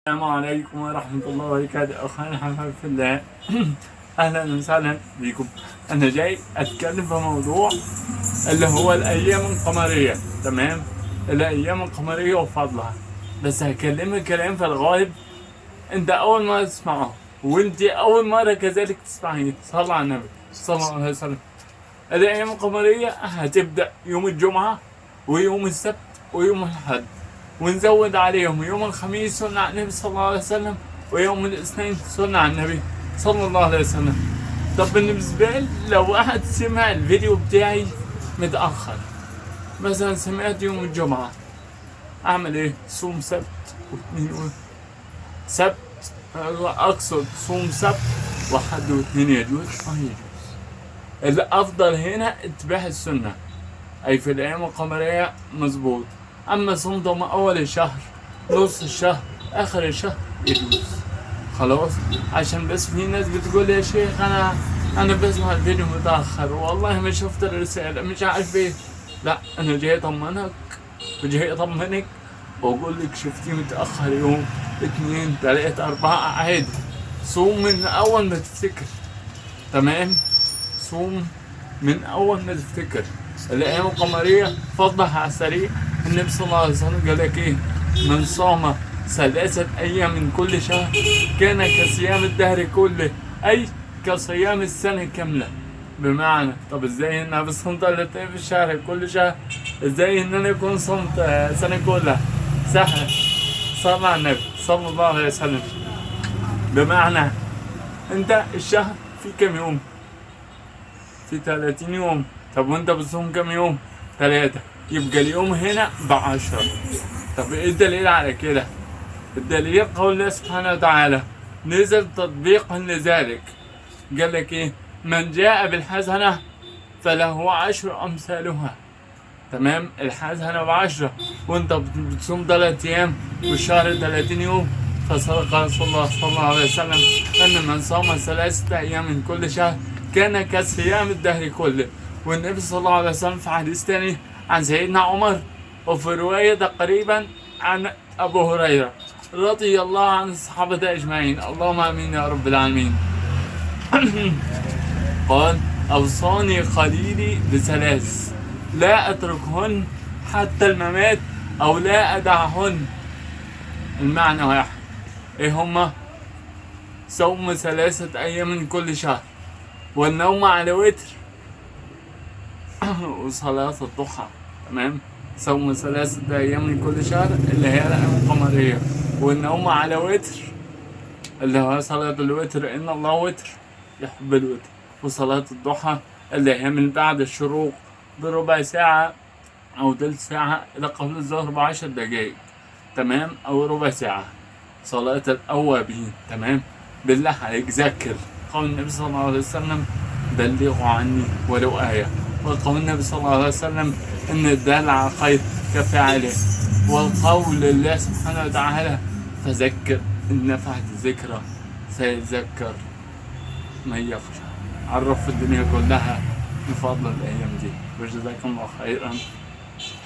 السلام عليكم ورحمة الله وبركاته. أخواني حبايب في الله أهلا وسهلا بكم. أنا جاي أتكلم في موضوع اللي هو الأيام القمرية. تمام، الأيام القمرية وفضلها، بس هكلمك كلام في الغالب أنت أول مرة تسمعه، وأنت أول مرة كذلك تسمعيه. صلى على النبي صلى الله عليه وسلم. الأيام القمرية هتبدأ يوم الجمعة ويوم السبت ويوم الأحد، ونزود عليهم يوم الخميس سنة على النبي صلى الله عليه وسلم، ويوم الاثنين سنة على النبي صلى الله عليه وسلم. طب بالنسبة لي لو واحد سمع الفيديو بتاعي متأخر، مثلا سمعت يوم الجمعة، أعمل إيه؟ صوم سبت واثنين سبت، أقصد صوم سبت وحد واثنين. يجوز؟ يجوز. الأفضل هنا اتباع السنة، أي في الأيام القمرية مظبوط. أما صمتم أول الشهر، نص الشهر، آخر الشهر، يجوز. خلاص، عشان بس في ناس بتقول يا شيخ أنا بسمع الفيديو متأخر، والله ما شفت الرسالة، مش عارف إيه. لا، أنا جاي أطمنك وجاي أطمنك وأقول لك شفتيه متأخر يوم 2 3 4 عادي. صوم من أول ما تفتكر. تمام، صوم من أول ما تفتكر. الأيام القمرية فضلها على السريع. النبي صلى الله عليه وسلم قال لك إيه؟ من صام 3 أيام من كل شهر كان كصيام الدهر كله، أي كصيام السنة كاملة. بمعنى طب إزاي إن أنا بصوم 3 أيام في الشهر كل شهر؟ إزاي إن أنا أكون صمت سنة كلها؟ سهل، صلى على النبي صلى الله عليه وسلم. بمعنى أنت الشهر في كم يوم؟ في 30 يوم. طب وانت بتصوم كم يوم؟ 3، يبقى اليوم هنا ب10. طب ايه الدليل على كده؟ الدليل قول الله سبحانه وتعالى، نزل تطبيقا لذلك. قال لك ايه؟ من جاء بالحسنة فله 10 أمثالها. تمام، الحسنة ب10، وانت بتصوم 3 أيام والشهر 30 يوم. فصدق رسول الله صلى الله عليه وسلم أن من صام 3 أيام من كل شهر كان كصيام الدهر كله. والنبي صلى الله عليه وسلم في حديث تاني عن سيدنا عمر، وفي رواية تقريبا عن أبو هريرة رضي الله عن الصحابة أجمعين، اللهم آمين يا رب العالمين. قال: أوصاني خليلي ب3 لا أتركهن حتى الممات أو لا أدعهن. المعنى واحد، إيه هما؟ صوم 3 أيام من كل شهر، والنوم على وتر، وصلاة الضحى. تمام، صوم 3 أيام من كل شهر اللي هي الأيام القمرية، والنوم على وتر اللي هو صلاة الوتر، إن الله وتر يحب الوتر، وصلاة الضحى اللي هي من بعد الشروق بربع ساعة أو تلت ساعة إلى قبل الظهر ب10 دقايق. تمام، أو ربع ساعة. صلاة الأوابين. تمام، بالله عليك ذكر قول النبي صلى الله عليه وسلم: بلغوا عني ولو آية. وقول النبي صلى الله عليه وسلم: إن الدال على الخير كفاعله. والقول لله سبحانه وتعالى: فذكر إن نفعت الذكرى سيذكر من يخشى. عرف الدنيا كلها بفضل الأيام دي، وجزاكم الله خيرا.